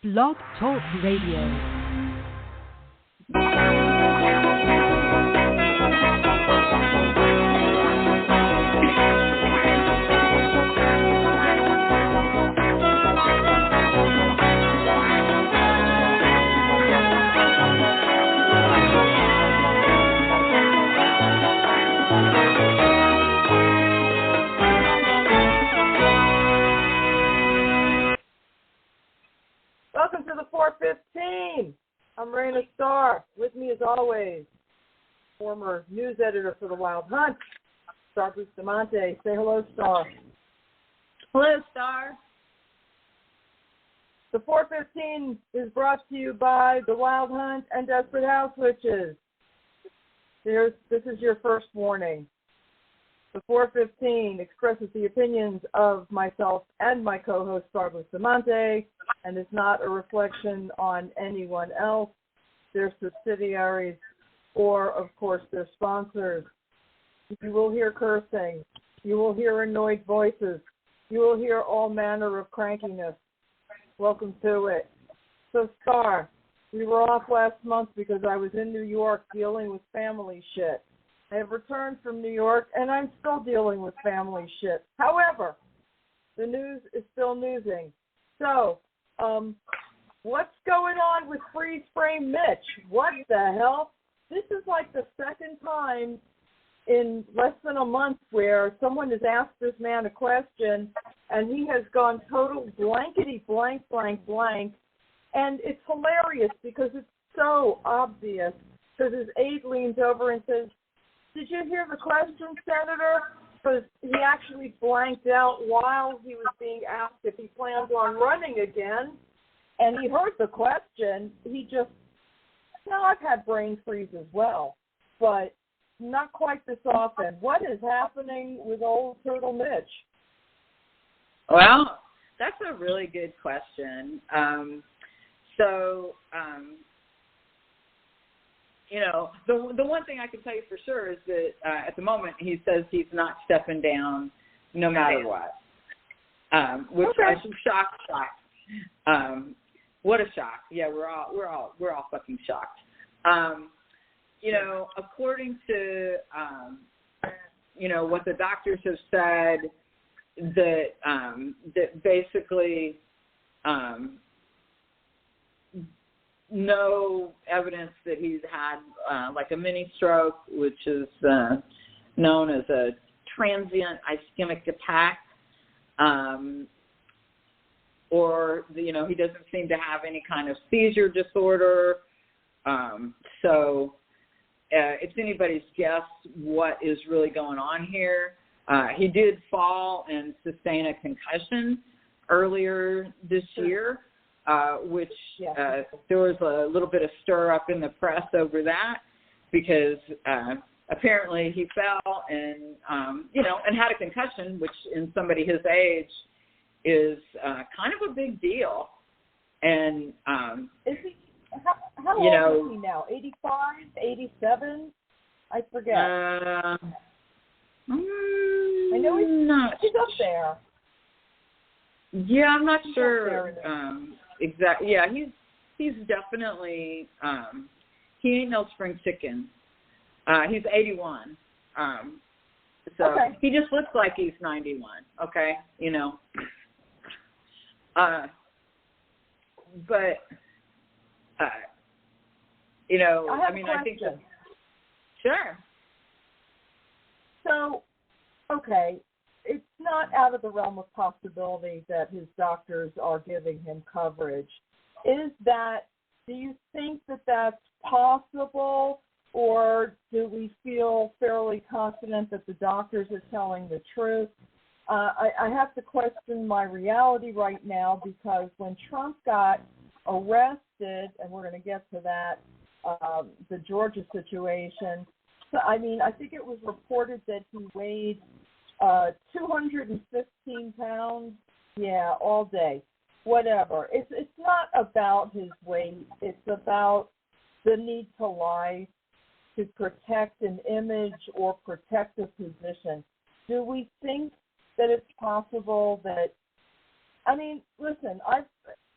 Blog Talk Radio. Welcome to the 415. I'm Raina Starr. With me, as always, former news editor for The Wild Hunt, Star Bustamonte. Say hello, Star. Hello, Star. The 415 is brought to you by The Wild Hunt and Desperate House Witches. This is your first warning. The 415 expresses the opinions of myself and my co-host, Star Bustamonte, and is not a reflection on anyone else, their subsidiaries, or, of course, their sponsors. You will hear cursing. You will hear annoyed voices. You will hear all manner of crankiness. Welcome to it. So, Star, we were off last month because I was in New York dealing with family shit. I have returned from New York, and I'm still dealing with family shit. However, the news is still newsing. So, what's going on with Freeze Frame Mitch? What the hell? This is like the second time in less than a month where someone has asked this man a question, and he has gone total blankety blank, blank, blank. And it's hilarious because it's so obvious. Because his aide leans over and says, "Did you hear the question, Senator?" Because he actually blanked out while he was being asked if he plans on running again. And he heard the question. I've had brain freeze as well, but not quite this often. What is happening with old Turtle Mitch? Well, that's a really good question. The one thing I can tell you for sure is that at the moment he says he's not stepping down no matter what, which okay. I should shocked. What a shock! Yeah, we're all fucking shocked. According to what the doctors have said, that basically. No evidence that he's had like a mini stroke, which is known as a transient ischemic attack, or he doesn't seem to have any kind of seizure disorder. So it's anybody's guess what is really going on here. He did fall and sustain a concussion earlier this year. Which there was a little bit of stir up in the press over that because apparently he fell and had a concussion, which in somebody his age is kind of a big deal. And is he? How old is he now? 85, 87? I forget. I know he's up there. Yeah, I'm not sure. Exactly. Yeah, he's definitely he ain't no spring chicken. He's 81. So okay. He just looks like he's 91. Okay, but I think that, sure. So, okay. It's not out of the realm of possibility that his doctors are giving him coverage. Do you think that that's possible, or do we feel fairly confident that the doctors are telling the truth? I have to question my reality right now because when Trump got arrested, and we're going to get to that, the Georgia situation, I think it was reported that he weighed 215 pounds, all day, whatever. It's not about his weight. It's about the need to lie to protect an image or protect a position. Do we think that it's possible that, listen, I've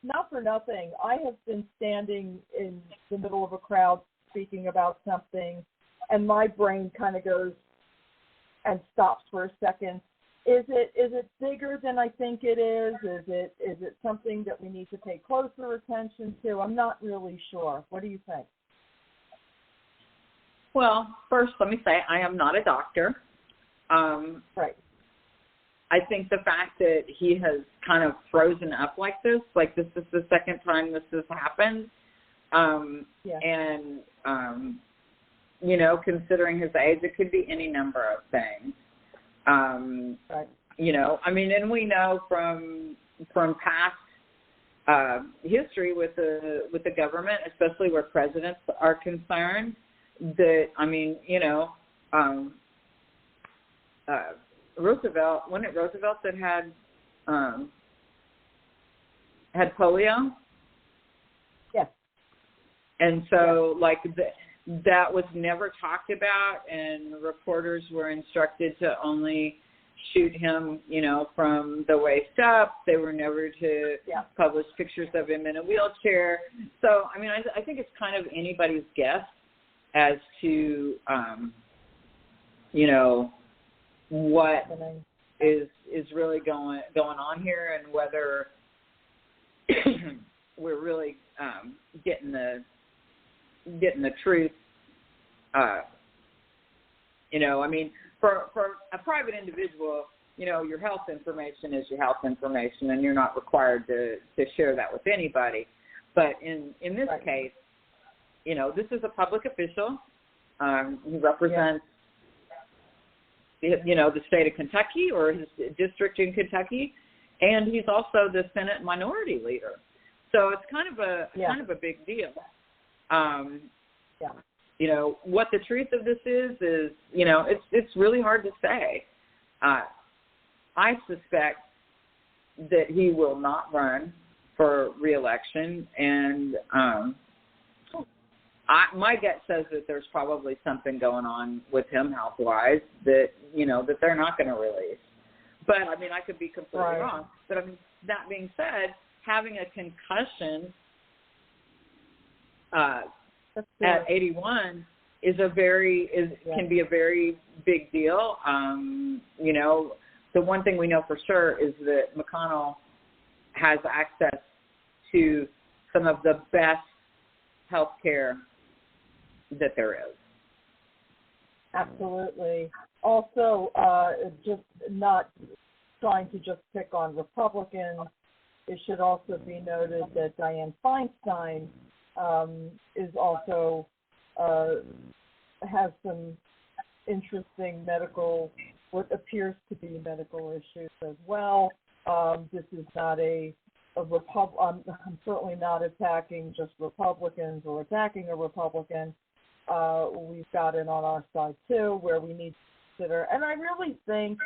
not for nothing, I have been standing in the middle of a crowd speaking about something, and my brain kind of goes and stops for a second. Is it bigger than I think it is? Is it something that we need to pay closer attention to? I'm not really sure. What do you think? Well, first, let me say I am not a doctor. Right. I think the fact that he has kind of frozen up like this is the second time this has happened. And, you know, considering his age, it could be any number of things. Right. You know, I mean, and we know from past history with the government, especially where presidents are concerned, that, I mean, you know, Roosevelt, wasn't it Roosevelt that had polio? Yes. And so, like, that was never talked about, and reporters were instructed to only shoot him, you know, from the waist up. They were never to publish pictures of him in a wheelchair. So, I mean, I think it's kind of anybody's guess as to, you know, what is really going on here, and whether we're really getting the truth. You know, I mean, for a private individual, you know, your health information is your health information, and you're not required to share that with anybody. But in this case, you know, this is a public official. He represents, you know, the state of Kentucky, or his district in Kentucky, and he's also the Senate minority leader. So it's kind of a big deal. You know, what the truth of this is, you know, it's really hard to say. I suspect that he will not run for re-election, and my gut says that there's probably something going on with him health-wise that, you know, that they're not going to release. But, I mean, I could be completely wrong. But, I mean, that being said, having a concussion at 81 can be a very big deal. You know, the one thing we know for sure is that McConnell has access to some of the best health care that there is. Absolutely. Also, just not trying to just pick on Republicans, it should also be noted that Dianne Feinstein is also has some interesting what appears to be medical issues as well. This is not I'm certainly not attacking just Republicans or attacking a Republican. We've got it on our side too, where we need to consider. And I really think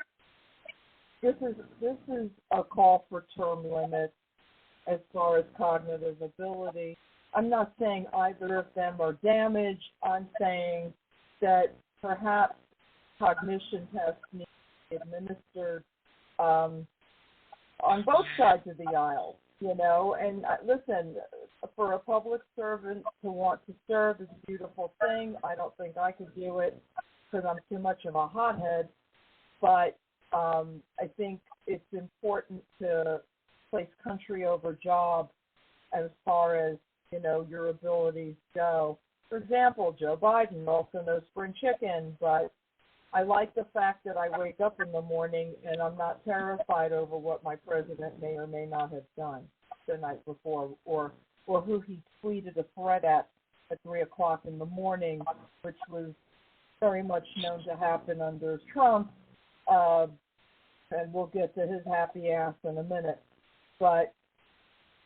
this is a call for term limits as far as cognitive ability. I'm not saying either of them are damaged. I'm saying that perhaps cognition tests need to be administered on both sides of the aisle, you know. And listen, for a public servant to want to serve is a beautiful thing. I don't think I could do it because I'm too much of a hothead. But I think it's important to place country over job as far as, you know, your abilities go. For example, Joe Biden also knows spring chicken, but I like the fact that I wake up in the morning and I'm not terrified over what my president may or may not have done the night before, or who he tweeted a threat at 3 o'clock in the morning, which was very much known to happen under Trump, and we'll get to his happy ass in a minute. But,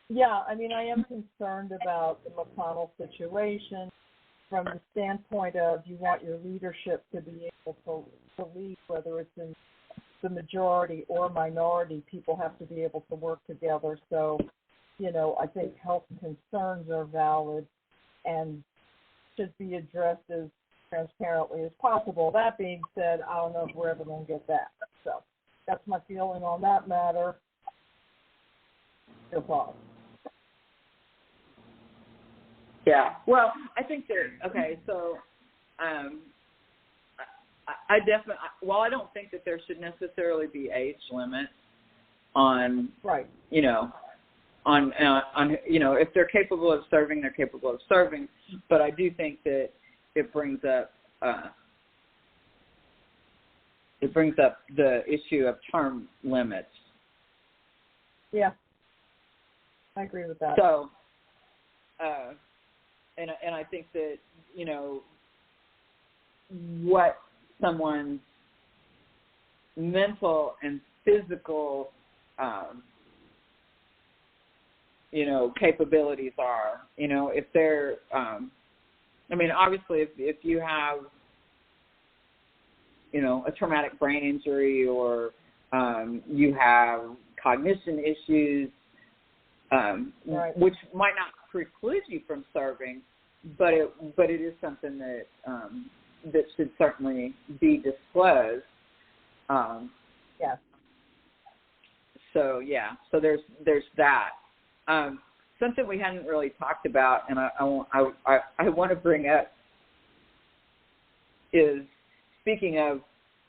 yeah, I mean, I am concerned about the McConnell situation from the standpoint of you want your leadership to be able to lead, whether it's in the majority or minority. People have to be able to work together. So, you know, I think health concerns are valid and should be addressed as transparently as possible. That being said, I don't know if we're ever going to get that. So that's my feeling on that matter. Your thoughts? Yeah. Well, I think okay, so I definitely, while I don't think that there should necessarily be age limits on, right, on if they're capable of serving, they're capable of serving. But I do think that it brings up the issue of term limits. Yeah, I agree with that. So, and I think that what someone's mental and physical capabilities are, if they're obviously if you have a traumatic brain injury or you have cognition issues, right, which might not preclude you from serving, but it is something that that should certainly be disclosed. Yes. So there's that. Something we hadn't really talked about, and I want to bring up is, speaking of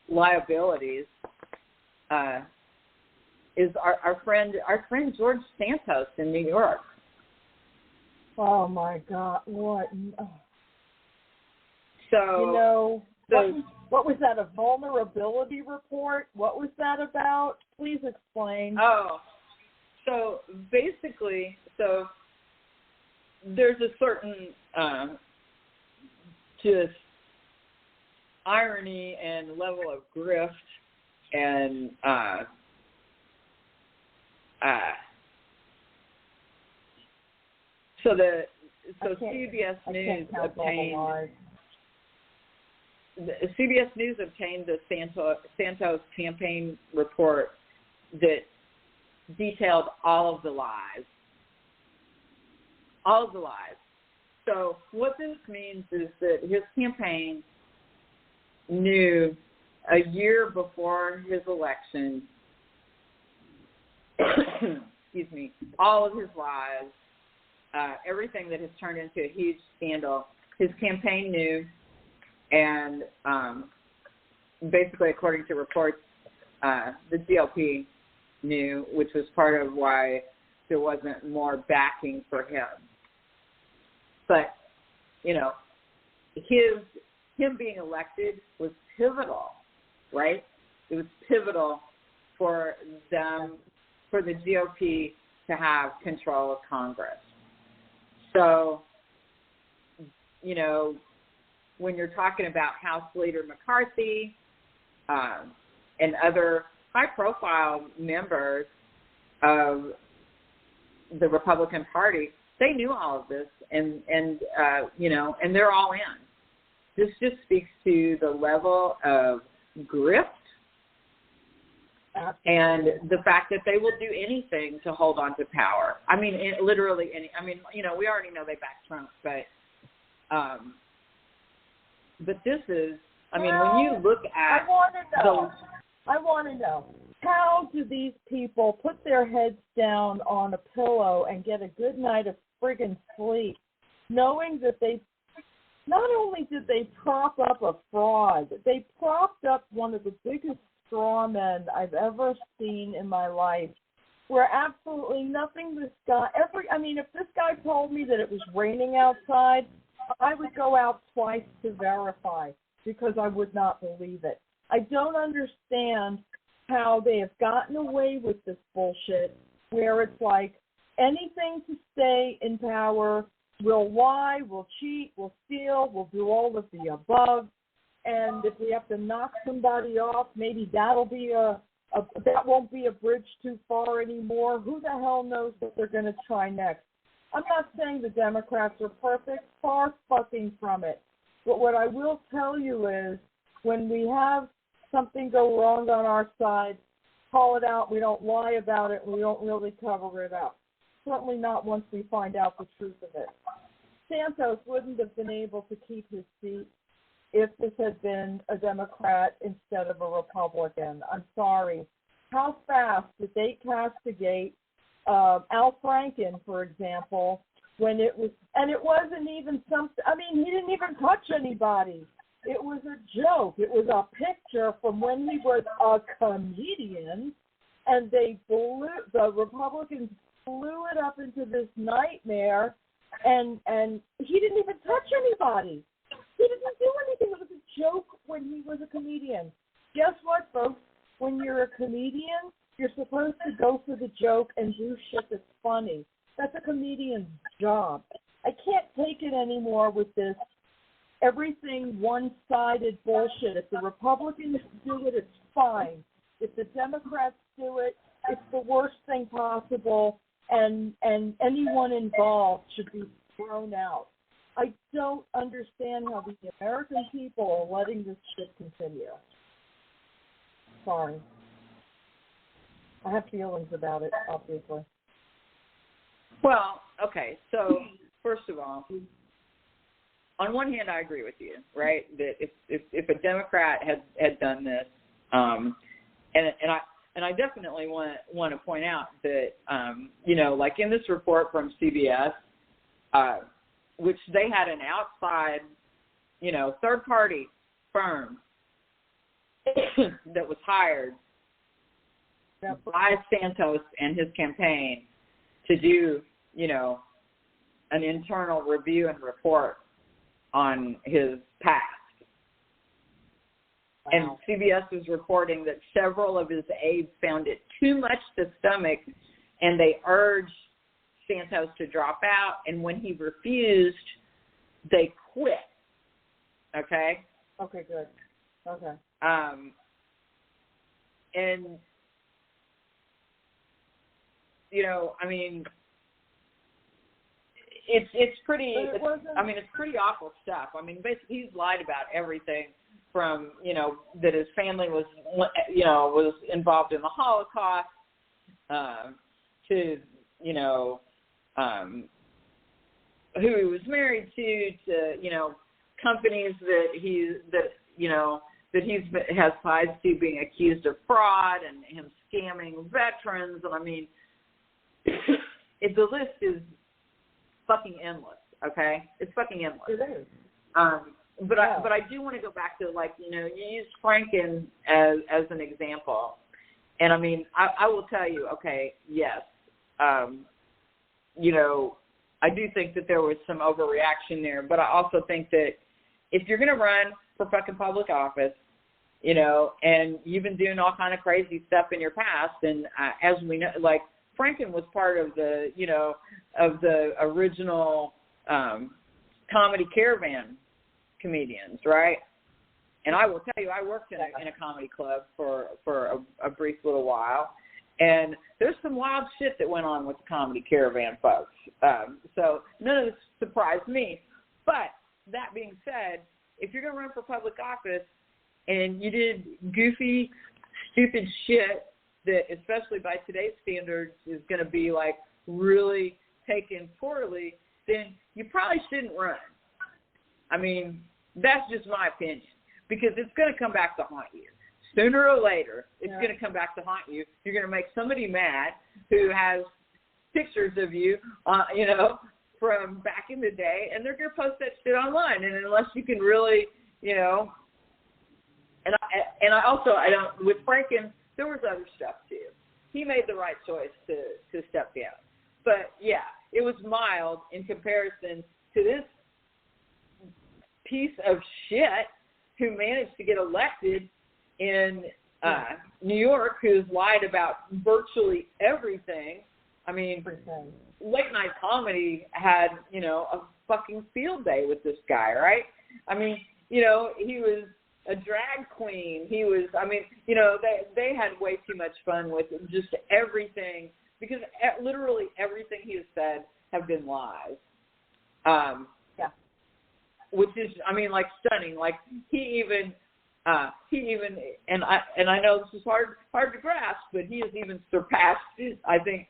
liabilities, is our friend George Santos in New York. Oh my God! What? So what was that? A vulnerability report? What was that about? Please explain. Oh, so basically, there's a certain just irony and level of grift and CBS News obtained the Santos campaign report that detailed all of the lies. All of the lies. So what this means is that his campaign knew a year before his election, excuse me, all of his lies, everything that has turned into a huge scandal. His campaign knew, and basically, according to reports, the GOP knew, which was part of why there wasn't more backing for him. But, him being elected was pivotal, right? It was pivotal for the GOP to have control of Congress. So, when you're talking about House Leader McCarthy and other high-profile members of the Republican Party, they knew all of this, and they're all in. This just speaks to the level of grift and the fact that they will do anything to hold on to power. Literally we already know they back Trump, but this is, when you look at I want to know, how do these people put their heads down on a pillow and get a good night of friggin' sleep, knowing that they not only did they prop up a fraud, they propped up one of the biggest straw men I've ever seen in my life, where absolutely nothing if this guy told me that it was raining outside, I would go out twice to verify, because I would not believe it. I don't understand how they have gotten away with this bullshit, where it's like anything to stay in power. We'll lie, we'll cheat, we'll steal, we'll do all of the above. And if we have to knock somebody off, maybe that'll be that won't be a bridge too far anymore. Who the hell knows what they're going to try next? I'm not saying the Democrats are perfect, far fucking from it. But what I will tell you is, when we have something go wrong on our side, call it out. We don't lie about it. We don't really cover it up. Certainly not once we find out the truth of it. Santos wouldn't have been able to keep his seat if this had been a Democrat instead of a Republican. I'm sorry. How fast did they castigate Al Franken, for example, when it was, and it wasn't even something, I mean, he didn't even touch anybody. It was a joke. It was a picture from when he was a comedian, and the Republicans blew it up into this nightmare, and he didn't even touch anybody. He didn't do anything. It was a joke when he was a comedian. Guess what, folks? When you're a comedian, you're supposed to go for the joke and do shit that's funny. That's a comedian's job. I can't take it anymore with this everything one-sided bullshit. If the Republicans do it, it's fine. If the Democrats do it, it's the worst thing possible, and anyone involved should be thrown out. I don't understand how the American people are letting this shit continue. Sorry. I have feelings about it, obviously. Well, okay, so first of all, on one hand, I agree with you, right? That if a Democrat had done this, and I definitely want to point out that like in this report from CBS, which they had an outside, third party firm that was hired by Santos and his campaign to do, an internal review and report on his past. Wow. And CBS was reporting that several of his aides found it too much to stomach, and they urged Santos to drop out, and when he refused, they quit. Okay? Okay, good. Okay. And, I mean, it's pretty, it's pretty awful stuff. I mean, basically he's lied about everything from, that his family was involved in the Holocaust, to, who he was married to, companies that he has ties to being accused of fraud and him scamming veterans. And I mean, the list is fucking endless. Okay, it's fucking endless. It is. But I do want to go back to, you used Franken as an example, and I mean, I will tell you, okay, yes, I do think that there was some overreaction there, but I also think that if you're going to run for fucking public office, and you've been doing all kind of crazy stuff in your past, and as we know, Franken was part of the, of the original comedy caravan comedians, right? And I will tell you, I worked in a comedy club for a brief little while, and there's some wild shit that went on with the comedy caravan folks. So none of this surprised me. But that being said, if you're going to run for public office and you did goofy, stupid shit that, especially by today's standards, is going to be really taken poorly, then you probably shouldn't run. I mean, that's just my opinion, because it's going to come back to haunt you. Sooner or later, it's going to come back to haunt you. You're going to make somebody mad who has pictures of you, from back in the day, and they're going to post that shit online. And unless you can really, with Franken, there was other stuff too. He made the right choice to step down. But yeah, it was mild in comparison to this piece of shit who managed to get elected in New York, who's lied about virtually everything. I mean, late night comedy had, a fucking field day with this guy, right? I mean, he was a drag queen. He was, they had way too much fun with just everything, because literally everything he has said have been lies. Which is, stunning. He even, and I know this is hard to grasp, but he has even surpassed, I think,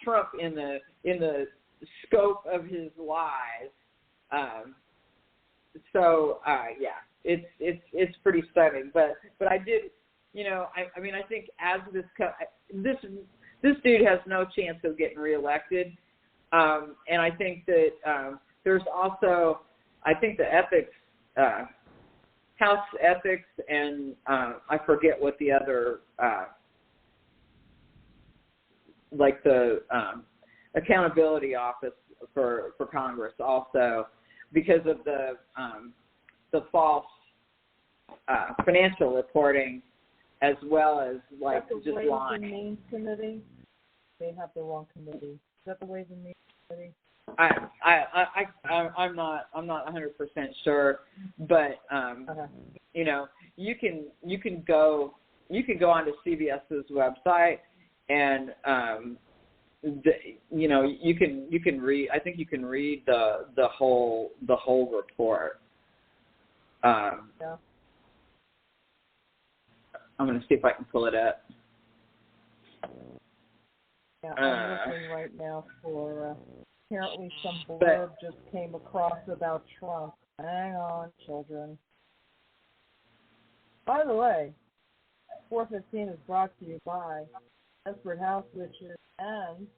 Trump in the scope of his lies. It's pretty stunning. But I did, I think as this dude has no chance of getting reelected. And I think that there's also, I think the ethics, House ethics, and I forget what the other, like the accountability office for Congress also, because of the false financial reporting, as well as like just lying. Ways and Means Committee. They have the wrong committee. Is that the Ways and Means Committee? I'm not 100% sure, but you know, you can go onto CBS's website, and you know, you can read. I think you can read the whole report. Yeah. I'm going to see if I can pull it up. Yeah, I'm looking right now for. Apparently some blurb just came across about Trump. Hang on, children. By the way, 415 is brought to you by Desperate House Witches and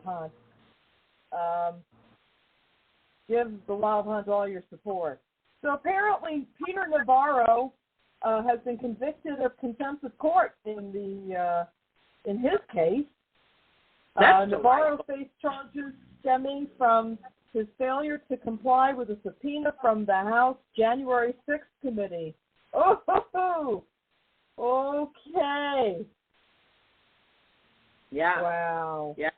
Hunt. Give the Wild Hunt all your support. So apparently Peter Navarro has been convicted of contempt of court in his case. Navarro faced charges stemming from his failure to comply with a subpoena from the House January 6th committee. Oh, okay. Yeah. Wow. Yeah.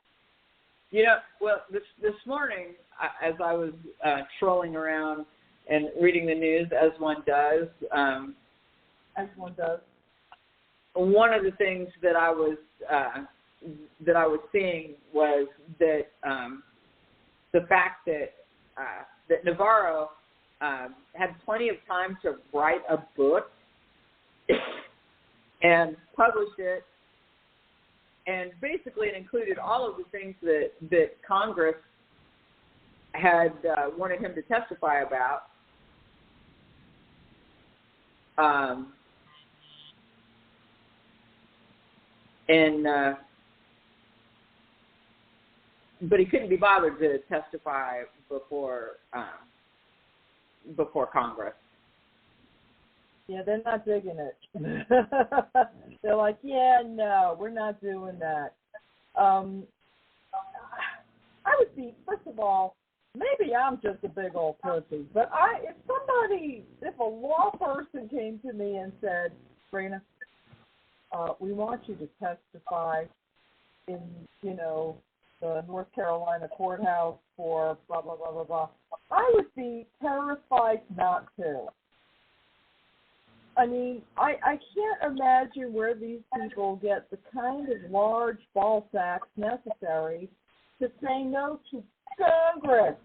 You know, well, this morning, as I was trolling around and reading the news, as one does. One of the things that I was seeing was that the fact that Navarro had plenty of time to write a book and publish it, and basically it included all of the things that Congress had wanted him to testify about. But he couldn't be bothered to testify before Congress. Yeah, they're not digging it. They're like, yeah, no, we're not doing that. I would be, first of all, maybe I'm just a big old pussy, but if a law person came to me and said, Raina, we want you to testify in, the North Carolina courthouse for blah, blah, blah, blah, blah, I would be terrified not to. I mean, I can't imagine where these people get the kind of large ball sacks necessary to say no to Congress.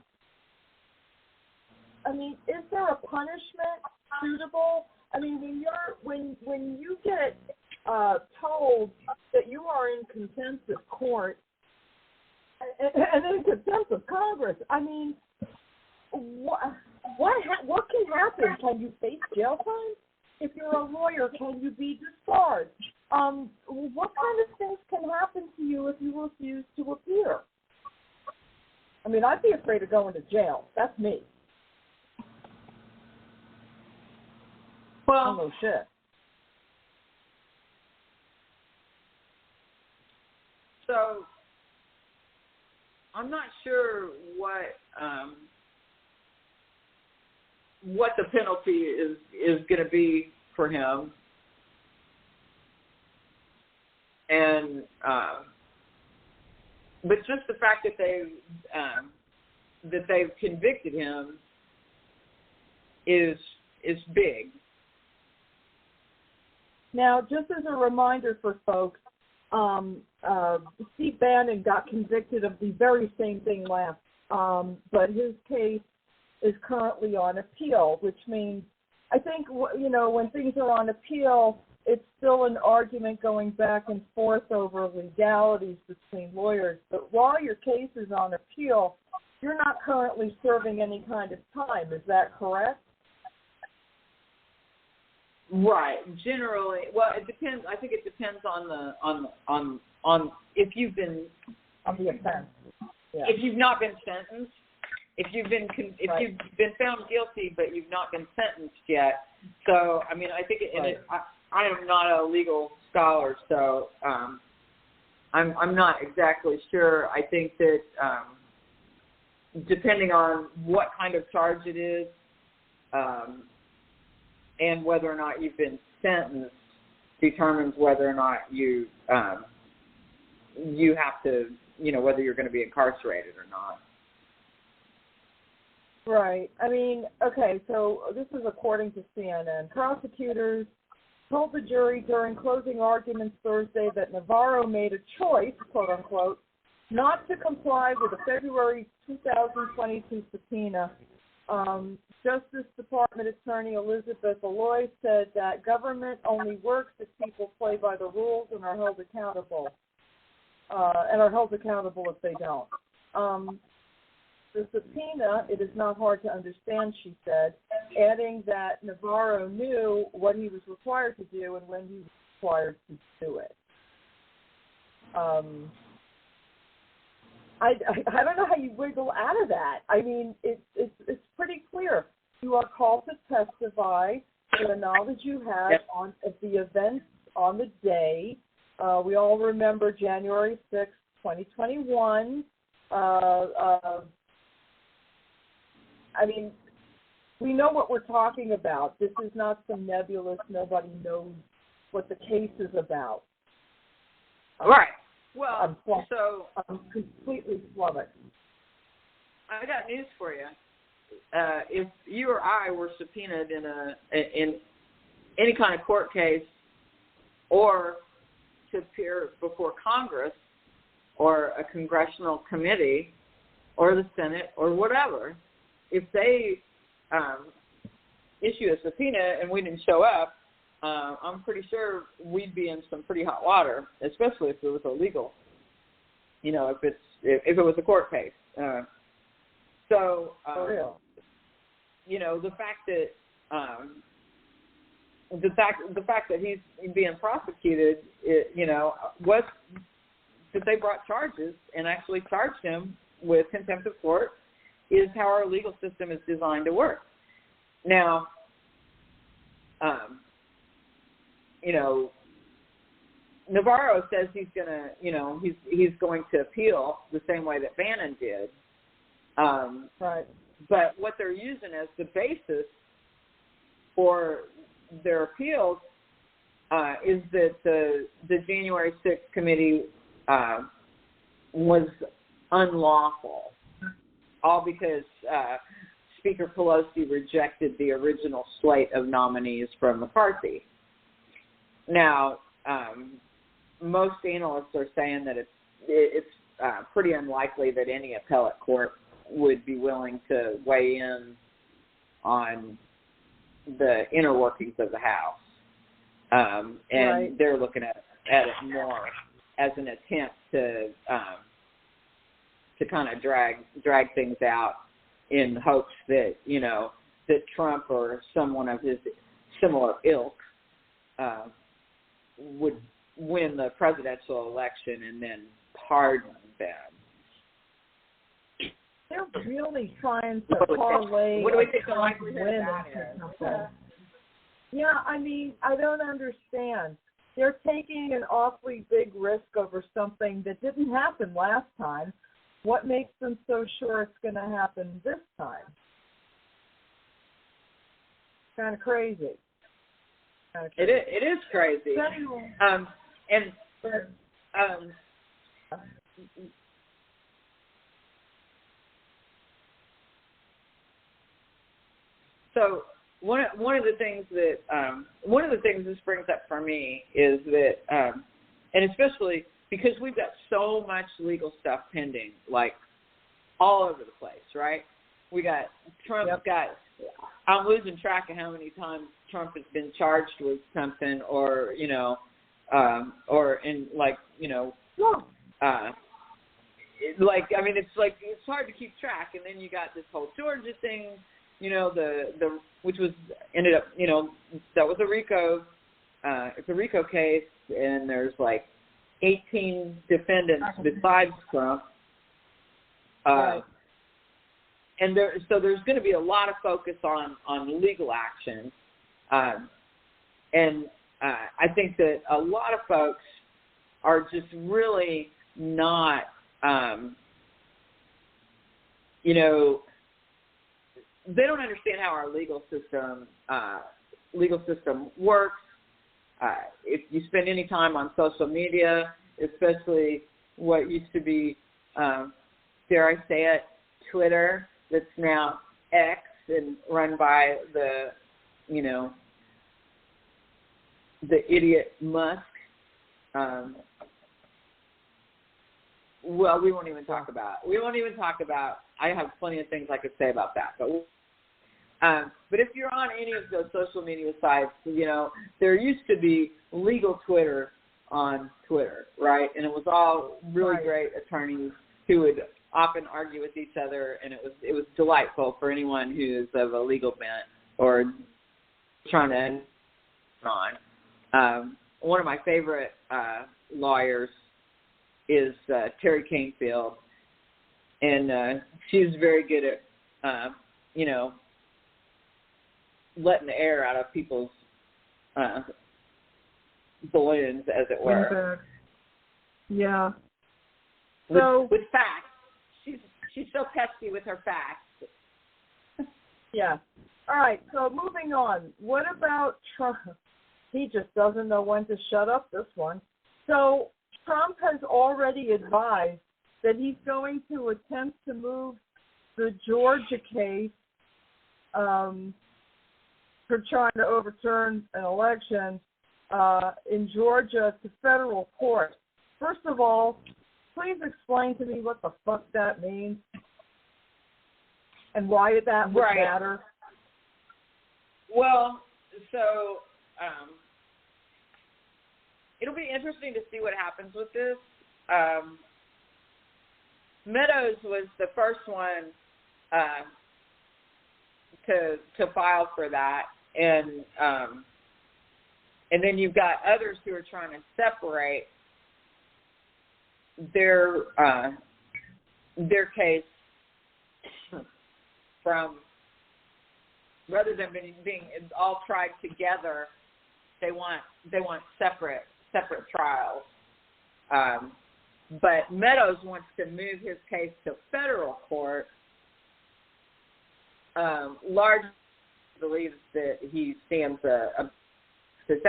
I mean, is there a punishment suitable? I mean, when you get told that you are in contempt of court and in contempt of Congress, I mean, what can happen? Can you face jail time? If you're a lawyer, can you be discharged? What kind of things can happen to you if you refuse to appear? I mean, I'd be afraid of going to jail. That's me. Well, no shit. So I'm not sure what the penalty is going to be for him, and but just the fact that they've convicted him is big. Now, just as a reminder for folks, Steve Bannon got convicted of the very same thing last, but his case is currently on appeal, which means I think, when things are on appeal, it's still an argument going back and forth over legalities between lawyers. But while your case is on appeal, you're not currently serving any kind of time. Is that correct? Right. Generally, well, it depends. I think it depends on if you've been on the offense. if you've not been sentenced, if you've been found guilty but you've not been sentenced yet. So I mean, I think I am not a legal scholar, so I'm not exactly sure. I think that depending on what kind of charge it is, and whether or not you've been sentenced, determines whether or not you have to, whether you're going to be incarcerated or not. Right. I mean, okay, so this is according to CNN. Prosecutors told the jury during closing arguments Thursday that Navarro made a choice, quote unquote, not to comply with the February 2022 subpoena. Justice Department Attorney Elizabeth Alloy said that government only works if people play by the rules and are held accountable, if they don't. The subpoena, it is not hard to understand, she said, adding that Navarro knew what he was required to do and when he was required to do it. I don't know how you wiggle out of that. I mean, it's pretty clear. You are called to testify for the knowledge you have on the events on the day. We all remember January 6th, 2021. I mean, we know what we're talking about. This is not some nebulous, nobody knows what the case is about. Right. Well, I'm completely flummoxed. I got news for you. If you or I were subpoenaed in any kind of court case, or to appear before Congress or a congressional committee or the Senate or whatever, if they issue a subpoena and we didn't show up, I'm pretty sure we'd be in some pretty hot water, especially if it was illegal. If it was a court case. The fact that he's being prosecuted, was that they brought charges and actually charged him with contempt of court, is how our legal system is designed to work. Now, Navarro says he's gonna, he's going to appeal the same way that Bannon did. Right. But what they're using as the basis for their appeals is that the January 6th committee was unlawful, all because Speaker Pelosi rejected the original slate of nominees from McCarthy. Now, most analysts are saying that it's pretty unlikely that any appellate court would be willing to weigh in on the inner workings of the House. And they're looking at it more as an attempt to kind of drag things out in hopes that, that Trump or someone of his similar ilk would win the presidential election and then pardon them. They're really trying to parlay. What do we think the likelihood of that is? Yeah, I mean, I don't understand. They're taking an awfully big risk over something that didn't happen last time. What makes them so sure it's going to happen this time? Kind of crazy. It is crazy. So one of the things this brings up for me is that, and especially because we've got so much legal stuff pending, like all over the place, right? We got Trump. I'm losing track of how many times Trump has been charged with something, or it's hard to keep track. And then you got this whole Georgia thing, which was ended up, that was a RICO. It's a RICO case, and there's like 18 defendants besides Trump. Right. And so there's going to be a lot of focus on legal action. And I think that a lot of folks are just really not, they don't understand how our legal system works. If you spend any time on social media, especially what used to be, dare I say it, Twitter, that's now X and run by the idiot Musk. Well, we won't even talk about. I have plenty of things I could say about that, but if you're on any of those social media sites, there used to be legal Twitter on Twitter, right? And it was all really great attorneys who would often argue with each other, and it was delightful for anyone who is of a legal bent or trying to on. One of my favorite lawyers is Terry Canfield, and she's very good at letting the air out of people's balloons, as it were. Yeah. With facts. She's so pesky with her facts. Yeah. All right, so moving on. What about Trump? He just doesn't know when to shut up, this one. So Trump has already advised that he's going to attempt to move the Georgia case for trying to overturn an election in Georgia to federal court. First of all, please explain to me what the fuck that means and why that would matter. Well, so it'll be interesting to see what happens with this. Meadows was the first one to file for that, and then you've got others who are trying to separate their case from, rather than being all tried together, they want separate trials. But Meadows wants to move his case to federal court. Largely believes that he stands it's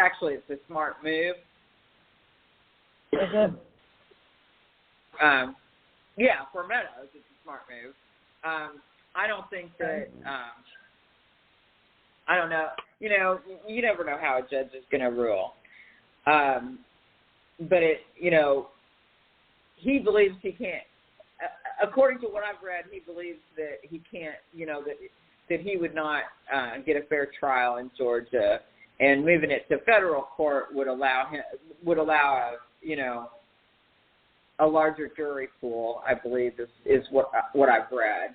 a smart move. Yeah, for Meadows, it's a smart move. I don't think that. I don't know. You never know how a judge is going to rule. But he believes he can't. According to what I've read, he believes that he can't. That he would not get a fair trial in Georgia, and moving it to federal court would allow a larger jury pool. I believe is what I've read.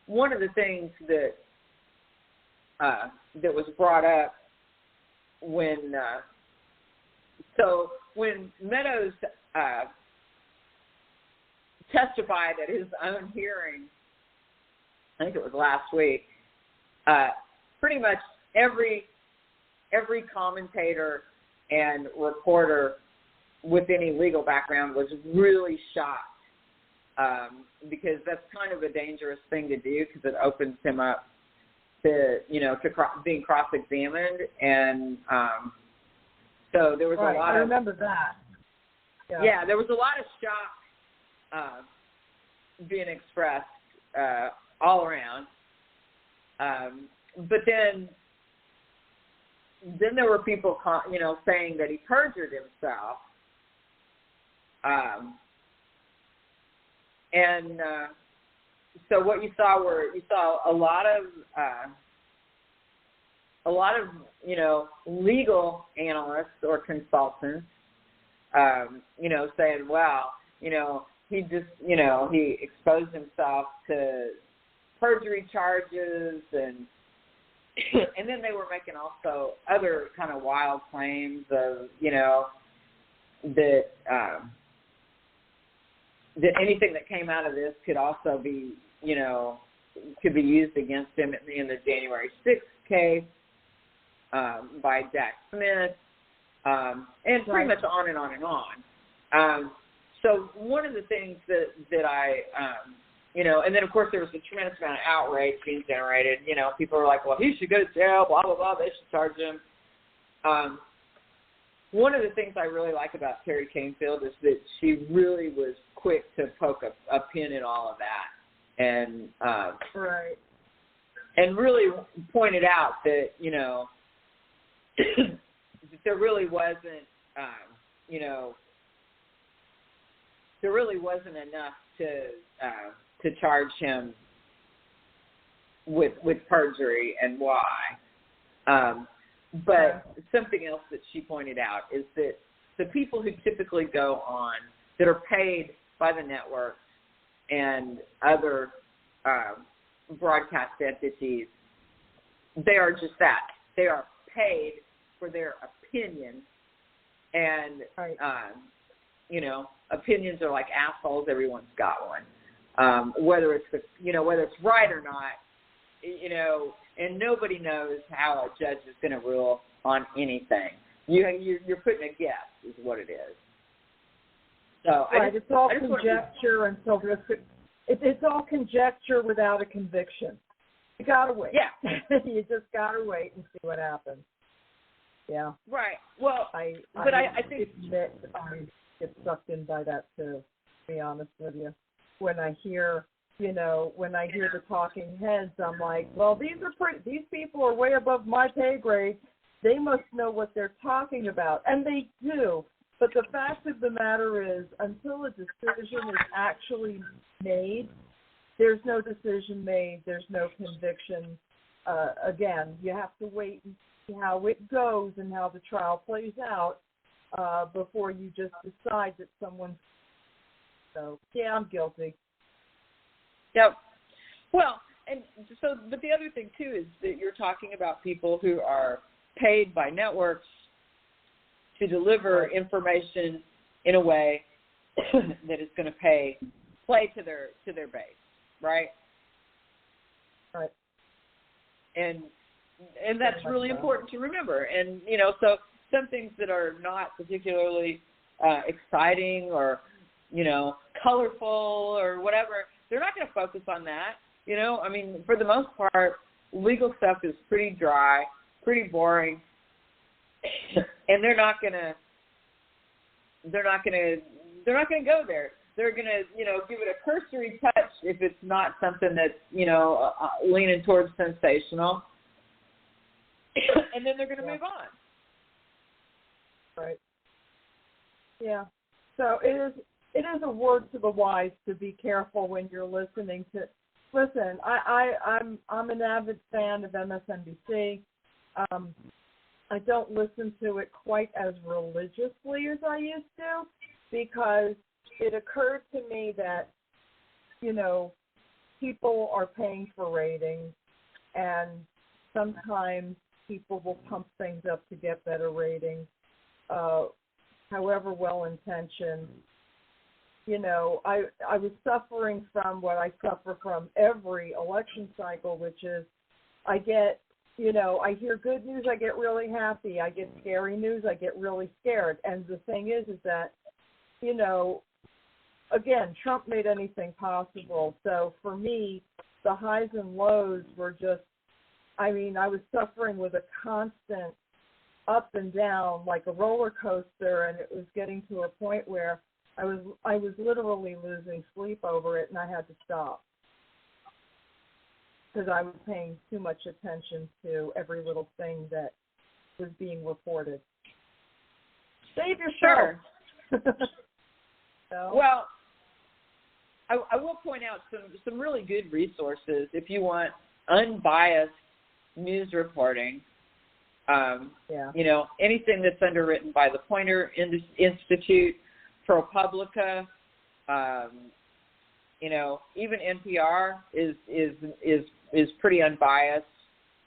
One of the things that was brought up when Meadows testified at his own hearing, I think it was last week, pretty much every commentator and reporter with any legal background was really shocked, because that's kind of a dangerous thing to do, because it opens him up to being cross-examined, and so there was a lot of. I remember that. Yeah, there was a lot of shock being expressed all around, but then there were people, saying that he perjured himself, and so what you saw a lot of legal analysts or consultants, saying, well, he just, he exposed himself to perjury charges, and then they were making also other kind of wild claims of, that that anything that came out of this could also be, could be used against him in the January 6th case by Jack Smith, and pretty much on and on and on. So one of the things that I, and then, of course, there was a tremendous amount of outrage being generated. People were like, well, he should go to jail, blah, blah, blah, they should charge him. One of the things I really like about Terry Canfield is that she really was quick to poke a pin in all of that, and and really pointed out that that there really wasn't enough to charge him with perjury, and why. But something else that she pointed out is that the people who typically go on, that are paid by the networks and other broadcast entities, they are just that. They are paid for their opinion. And, opinions are like assholes. Everyone's got one. Whether it's right or not, and nobody knows how a judge is going to rule on anything. You're putting a guess is what it is. So it's all conjecture until it's all conjecture without a conviction. You gotta wait. Yeah, you just gotta wait and see what happens. Yeah. Right. Well, I think that I get sucked in by that too. To be honest with you, when I hear the talking heads, I'm like, well, these people are way above my pay grade. They must know what they're talking about, and they do. But the fact of the matter is, until a decision is actually made, there's no decision made. There's no conviction. Again, you have to wait and see how it goes and how the trial plays out before you just decide that someone's. So, yeah, I'm guilty. Yep. Well, and so, but the other thing, too, is that you're talking about people who are paid by networks to deliver information in a way that is going to play to their base, right? Right. And that's really important to remember. And, so some things that are not particularly exciting or, colorful or whatever, they're not going to focus on that. For the most part, legal stuff is pretty dry, pretty boring, and they're not going to go there. They're going to, give it a cursory touch if it's not something that's, leaning towards sensational, and then they're going to move on. Right. Yeah. So it is a word to the wise to be careful when you're listening to. Listen, I'm an avid fan of MSNBC. I don't listen to it quite as religiously as I used to, because it occurred to me that, people are paying for ratings, and sometimes people will pump things up to get better ratings, however well-intentioned. I was suffering from what I suffer from every election cycle, which is I get, I hear good news, I get really happy. I get scary news, I get really scared. And the thing is that, again, Trump made anything possible. So for me, the highs and lows were just, I was suffering with a constant up and down, like a roller coaster, and it was getting to a point where I was literally losing sleep over it, and I had to stop because I was paying too much attention to every little thing that was being reported. Save yourself. Sure. So. Well, I will point out some really good resources if you want unbiased news reporting. Anything that's underwritten by the Poynter Institute, ProPublica, even NPR is pretty unbiased.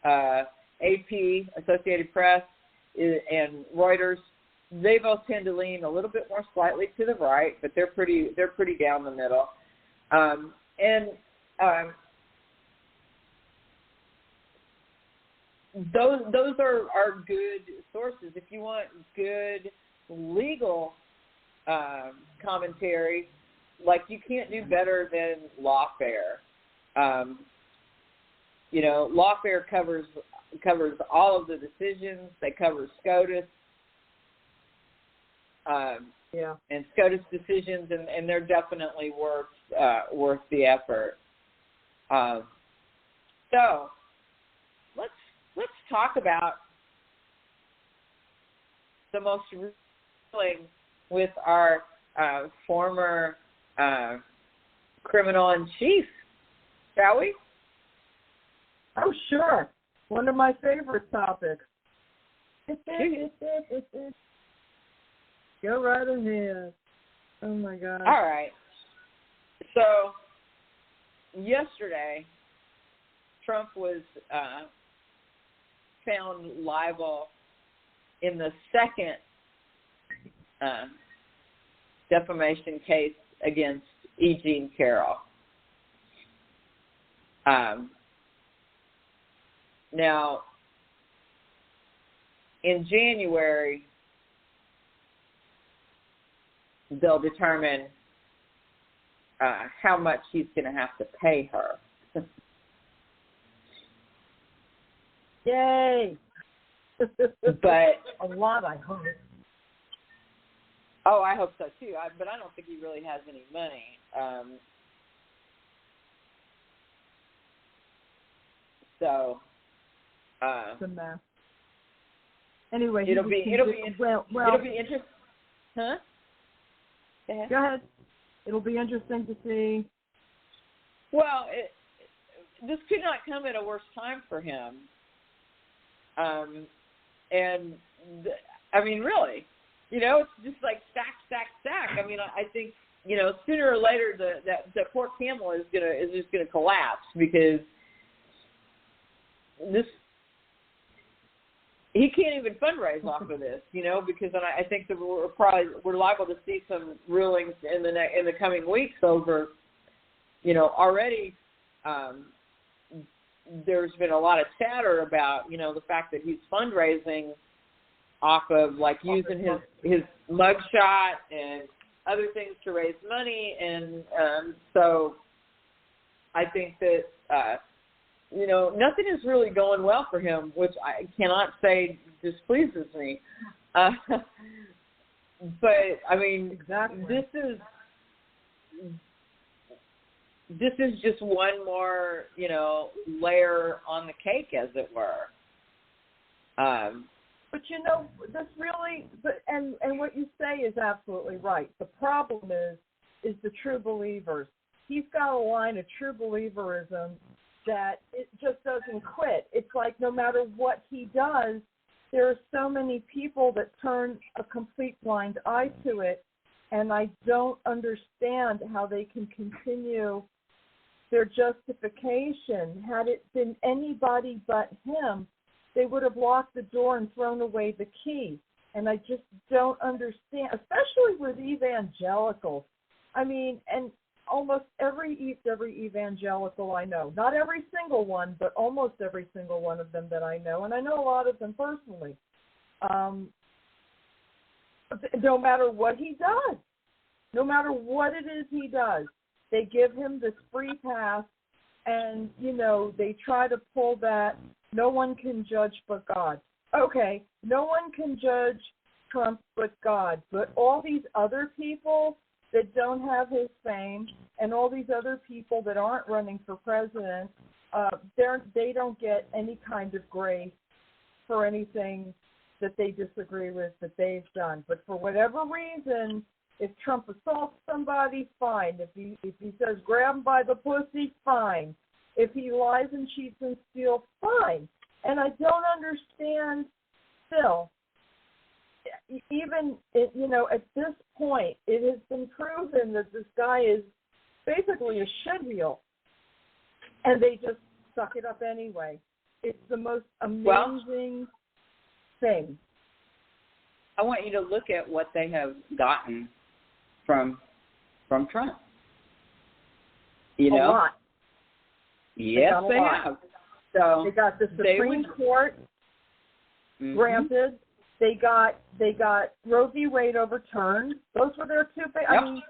AP, Associated Press, and Reuters they both tend to lean a little bit more slightly to the right, but they're pretty down the middle. Those are good sources. If you want good legal commentary, like, you can't do better than Lawfare. Lawfare covers all of the decisions. They cover SCOTUS. And SCOTUS decisions, and they're definitely worth the effort. So let's talk about the most recent with our former criminal in chief, shall we? Oh, sure. One of my favorite topics. Go right ahead. Oh, my God. All right. So, yesterday, Trump was found liable in the second defamation case against E. Jean Carroll. Now, in January, they'll determine how much he's going to have to pay her. Yay! But a lot, I hope. Oh, I hope so too. But I don't think he really has any money. The mess. Anyway, it'll be interesting. Huh? Go ahead. It'll be interesting to see. Well, this could not come at a worse time for him. Really, it's just like stack. I mean, I think, sooner or later the poor camel is just gonna collapse, because he can't even fundraise off of this, because I think that we're liable to see some rulings in the coming weeks over, already. There's been a lot of chatter about, the fact that he's fundraising off of, like, using his mugshot and other things to raise money. And so I think that, nothing is really going well for him, which I cannot say displeases me. But, I mean, exactly. This is just one more, layer on the cake, as it were. But this really, and what you say is absolutely right. The problem is the true believers. He's got a line of true believerism that it just doesn't quit. It's like, no matter what he does, there are so many people that turn a complete blind eye to it, and I don't understand how they can continue their justification. Had it been anybody but him, they would have locked the door and thrown away the key. And I just don't understand, especially with evangelicals. I mean, and almost every evangelical I know, not every single one, but almost every single one of them that I know, and I know a lot of them personally, no matter what he does, no matter what it is he does, they give him this free pass, and, they try to pull that, no one can judge but God. Okay, no one can judge Trump but God, but all these other people that don't have his fame, and all these other people that aren't running for president, they don't get any kind of grace for anything that they disagree with that they've done. But for whatever reason, if Trump assaults somebody, fine. If he says grab him by the pussy, fine. If he lies and cheats and steals, fine. And I don't understand still. Even, at this point, it has been proven that this guy is basically a shitheel, and they just suck it up anyway. It's the most amazing thing. I want you to look at what they have gotten from Trump. You know? A lot. Yes, they have. So they got the Supreme Court granted. They got Roe v. Wade overturned. Those were their two big. Yep. I mean,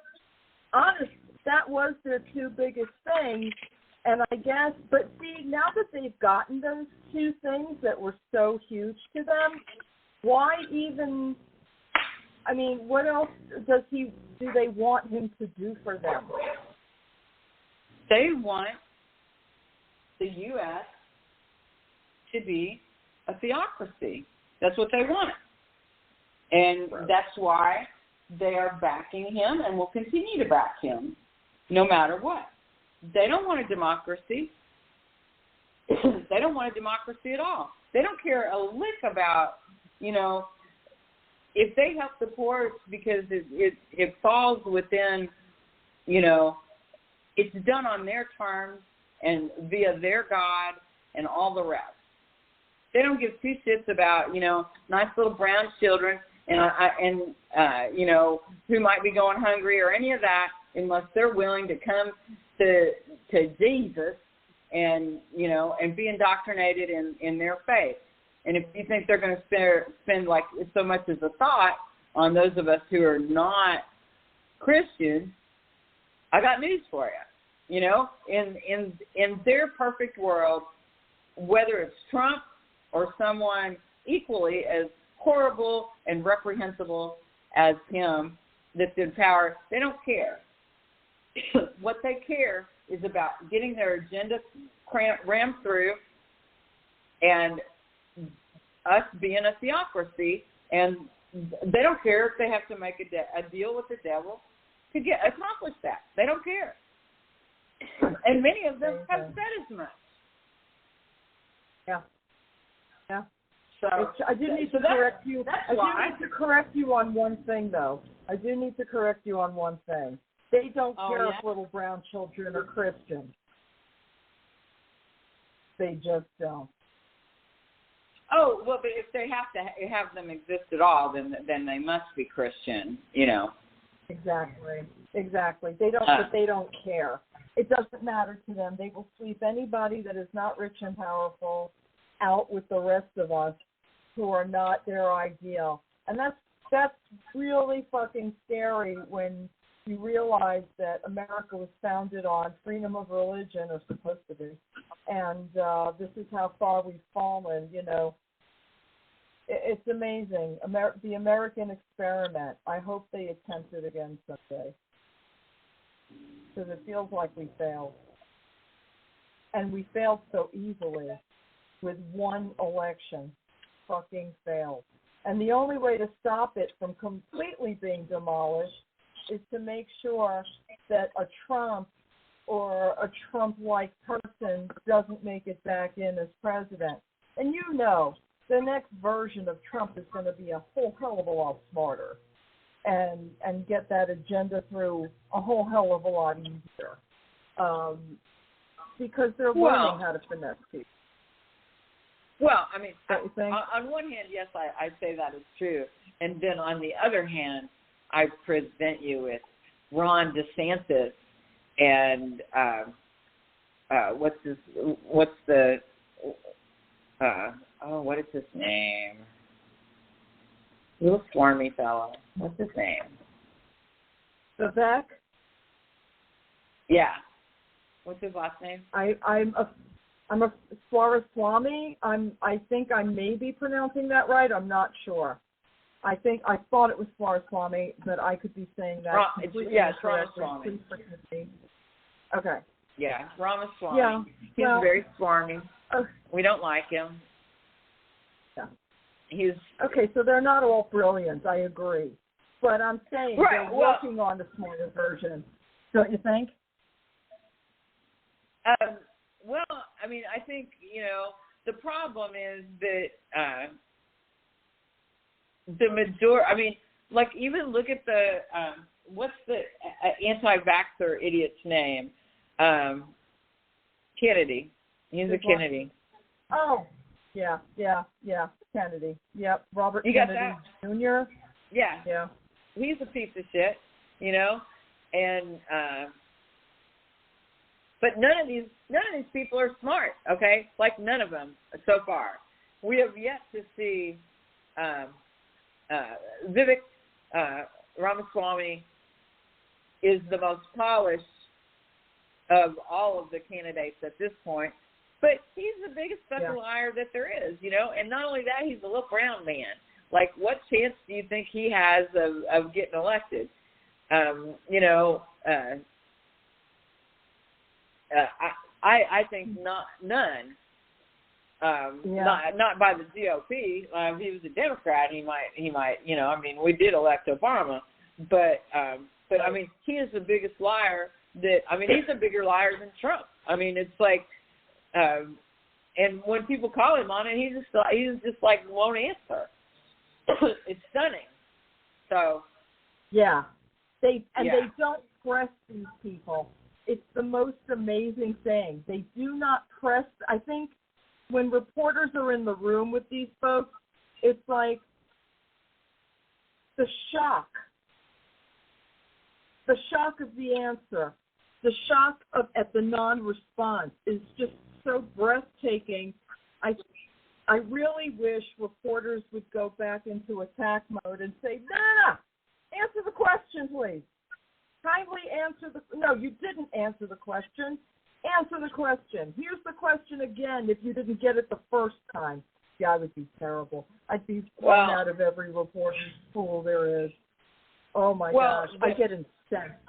honest, that was their two biggest things. And I guess, but see, now that they've gotten those two things that were so huge to them, why even? I mean, what else do they want him to do for them? They want the U.S. to be a theocracy. That's what they want. And that's why they are backing him and will continue to back him no matter what. They don't want a democracy. They don't want a democracy at all. They don't care a lick about, if they help the poor, it's because it falls within, it's done on their terms and via their God and all the rest. They don't give two shits about, nice little brown children and who might be going hungry or any of that, unless they're willing to come to Jesus and be indoctrinated in their faith. And if you think they're going to spend like so much as a thought on those of us who are not Christians, I got news for you. In their perfect world, whether it's Trump or someone equally as horrible and reprehensible as him that's in power, they don't care. What they care is about getting their agenda rammed through and us being a theocracy, and they don't care if they have to make a deal with the devil to accomplish that. They don't care. And many of them have said as much. Yeah. Yeah. So I do need to correct you. I do need to correct you on one thing, though. They don't care if little brown children are Christian. They just don't. Oh, well, but if they have to have them exist at all, then they must be Christian, Exactly. They don't, but they don't care. It doesn't matter to them. They will sweep anybody that is not rich and powerful out with the rest of us who are not their ideal. And that's really fucking scary when you realize that America was founded on freedom of religion, or supposed to be, and this is how far we've fallen. It's amazing. The American experiment. I hope they attempt it again someday, because it feels like we failed, and we failed so easily with one election. Fucking failed. And the only way to stop it from completely being demolished is to make sure that a Trump or a Trump-like person doesn't make it back in as president. And the next version of Trump is going to be a whole hell of a lot smarter and get that agenda through a whole hell of a lot easier, because they're learning how to finesse people. Well, I mean, on one hand, yes, I say that is true. And then on the other hand, I present you with Ron DeSantis and what is his name? Little swarmy fellow. What's his name? Vivek? Yeah. What's his last name? I'm a Swaraswamy. I think I may be pronouncing that right. I'm not sure. I thought it was Swaraswamy, but I could be saying that. It's Ramaswamy. Okay. Yeah, Ramaswamy. Yeah. He's very swarmy. We don't like him. Yeah. Okay, so they're not all brilliant. I agree, but I'm saying they're working on the smarter version. Don't you think? Well, I mean, I think, the problem is that the majority, I mean, like, even look at the, what's the anti-vaxxer idiot's name? Kennedy. He's a Kennedy. Oh, Yeah. Kennedy. Yep. Robert You got Kennedy that? Jr. Yeah. Yeah. He's a piece of shit, you know, and but none of these people are smart. Okay, like none of them so far. We have yet to see Vivek Ramaswamy is the most polished of all of the candidates at this point, but he's the biggest fucking liar that there is, you know. And not only that, he's a little brown man. Like, what chance do you think he has of getting elected? You know, I think none. Not by the GOP. If he was a Democrat, he might. You know, I mean, we did elect Obama, but I mean, he is the biggest liar. He's a bigger liar than Trump. I mean, it's like, and when people call him on it, he just like won't answer. It's stunning. So. Yeah, they don't press these people. It's the most amazing thing. They do not press. I think when reporters are in the room with these folks, it's like the shock of the answer, the shock at the non-response is just so breathtaking. I really wish reporters would go back into attack mode and say, no, answer the question, please. Kindly answer no, you didn't answer the question. Answer the question. Here's the question again if you didn't get it the first time. Yeah, I would be terrible. I'd be thrown out of every reporter's pool there is. Oh, my gosh. I get incensed.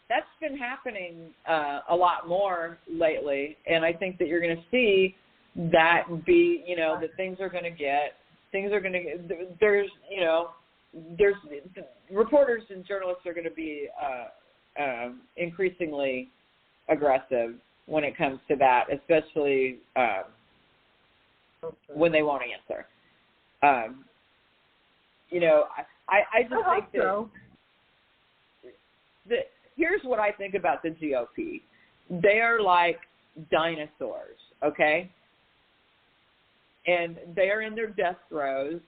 That's been happening a lot more lately, and I think that you're going to see that be, you know, that things are going to get, there's, you know, there's reporters and journalists are going to be increasingly aggressive when it comes to that, especially when they won't answer. You know, I just think that here's what I think about the GOP. They are like dinosaurs, okay? And they are in their death throes,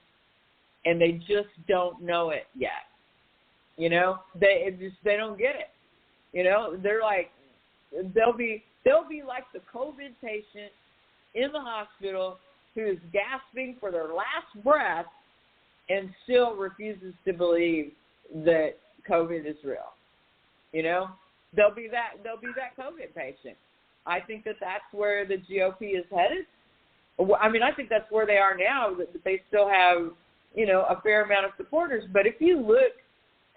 and they just don't know it yet. You know, they don't get it. You know, they're like, they'll be like the COVID patient in the hospital who's gasping for their last breath and still refuses to believe that COVID is real. You know, they'll be that COVID patient. I think that that's where the GOP is headed. I mean, I think that's where they are now, that they still have, you know, a fair amount of supporters. But if you look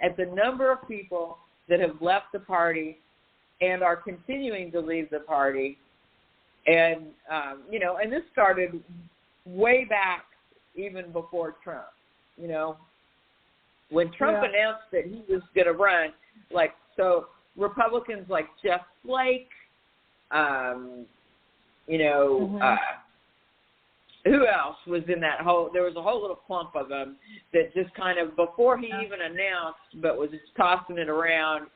at the number of people that have left the party and are continuing to leave the party, and, you know, and this started way back even before Trump, you know. When Trump announced that he was going to run, like, so Republicans like Jeff Flake, you know, who else was in that whole, there was a whole little clump of them that just kind of, before he even announced, but was just tossing it around,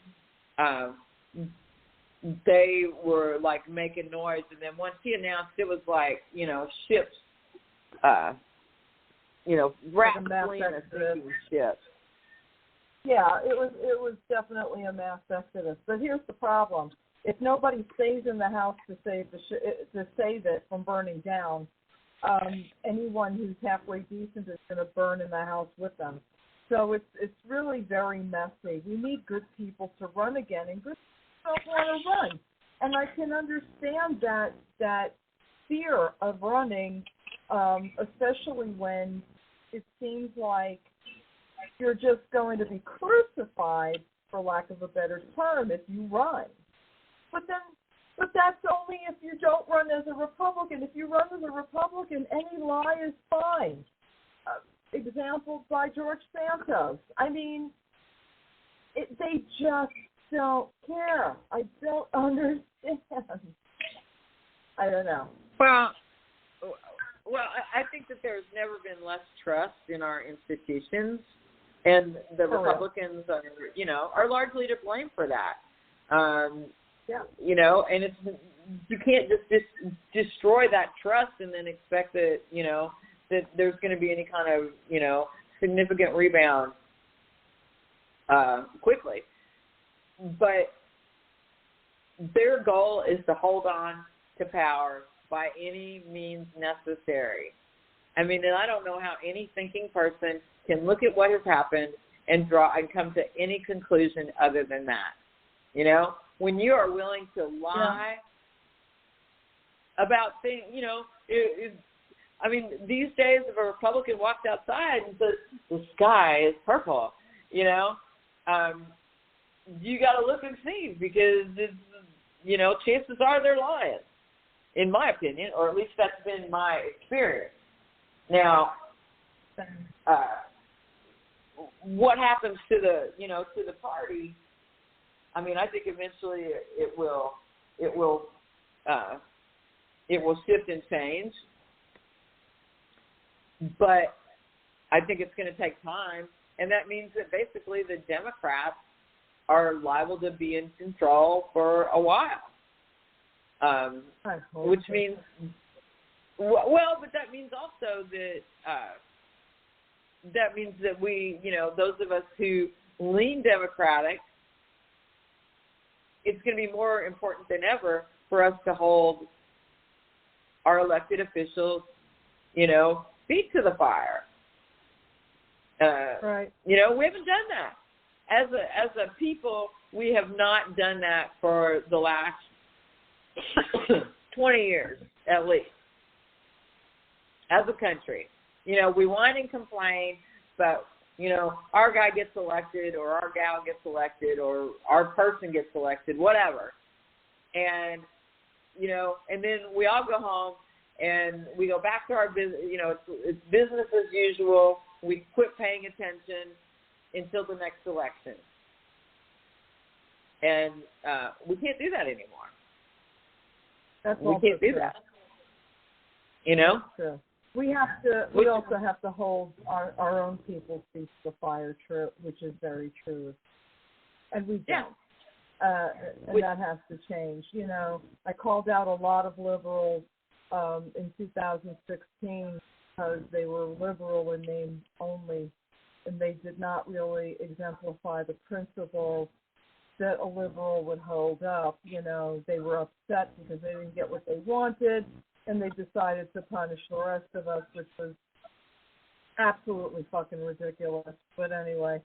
they were like making noise. And then once he announced, it was like, you know, ships, you know, wrapped between a sinking ship. Yeah, it was definitely a mass exodus. But here's the problem: if nobody stays in the house to save it from burning down, anyone who's halfway decent is going to burn in the house with them. So it's really very messy. We need good people to run again, and good people don't want to run. And I can understand that fear of running, especially when it seems like you're just going to be crucified, for lack of a better term, if you run. But that's only if you don't run as a Republican. If you run as a Republican, any lie is fine. Example by George Santos. I mean, they just don't care. I don't understand. I don't know. Well, I think that there's never been less trust in our institutions, and the Republicans are largely to blame for that. Yeah. You know, and you can't just destroy that trust and then expect that, you know, that there's going to be any kind of, you know, significant rebound quickly. But their goal is to hold on to power by any means necessary. I mean, and I don't know how any thinking person can look at what has happened and come to any conclusion other than that. You know, when you are willing to lie about things, you know, I mean, these days if a Republican walked outside and says the sky is purple, you know, you got to look and see, because it's, you know, chances are they're lying, in my opinion, or at least that's been my experience. Now, what happens to the, you know, to the party? I mean, I think eventually it will shift and change, but I think it's going to take time, and that means that basically the Democrats are liable to be in control for a while, which means, well, but that means also that means that we, you know, those of us who lean Democratic, it's going to be more important than ever for us to hold our elected officials, you know, feet to the fire. Right. You know, we haven't done that. As a people, we have not done that for the last 20 years, at least, as a country. You know, we whine and complain, but, you know, our guy gets elected or our gal gets elected or our person gets elected, whatever. And, you know, and then we all go home and we go back to our business. You know, it's business as usual. We quit paying attention until the next election. And we can't do that anymore. We can't do that. You know? True. We also have to hold our own people's feet to the fire, which is very true. And we don't. And that has to change. You know, I called out a lot of liberals in 2016 because they were liberal in name only, and they did not really exemplify the principles that a liberal would hold up. You know, they were upset because they didn't get what they wanted, and they decided to punish the rest of us, which was absolutely fucking ridiculous. But anyway,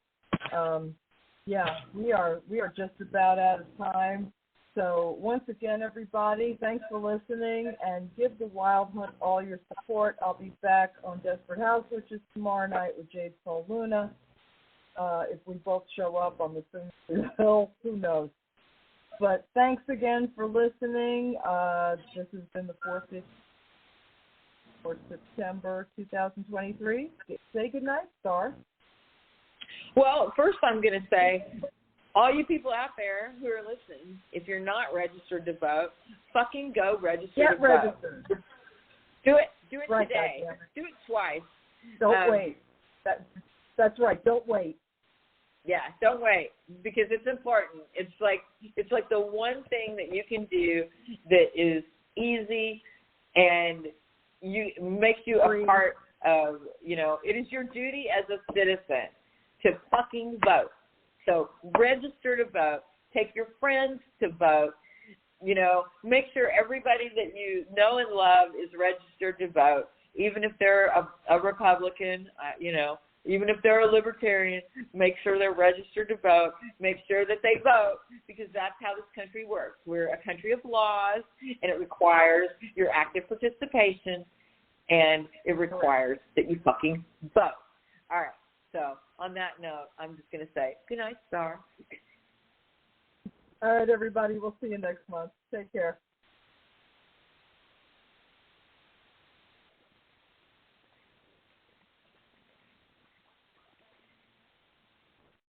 we are just about out of time. So once again, everybody, thanks for listening, and give the Wild Hunt all your support. I'll be back on Desperate House Witches tomorrow night with Jade Soul Luna. If we both show up on the same hill, who knows? But thanks again for listening. This has been the 4th for September 2023. Say goodnight, Star. Well, first I'm going to say, all you people out there who are listening, if you're not registered to vote, fucking go register to vote. Do it right, today. Do it twice. Don't wait. That's right. Don't wait. Yeah, don't wait, because it's important. It's like the one thing that you can do that is easy and makes you a part of, you know, it is your duty as a citizen to fucking vote. So register to vote. Take your friends to vote. You know, make sure everybody that you know and love is registered to vote, even if they're a Republican, you know. Even if they're a libertarian, make sure they're registered to vote. Make sure that they vote, because that's how this country works. We're a country of laws, and it requires your active participation, and it requires that you fucking vote. All right. So on that note, I'm just going to say good night, Star. All right, everybody. We'll see you next month. Take care.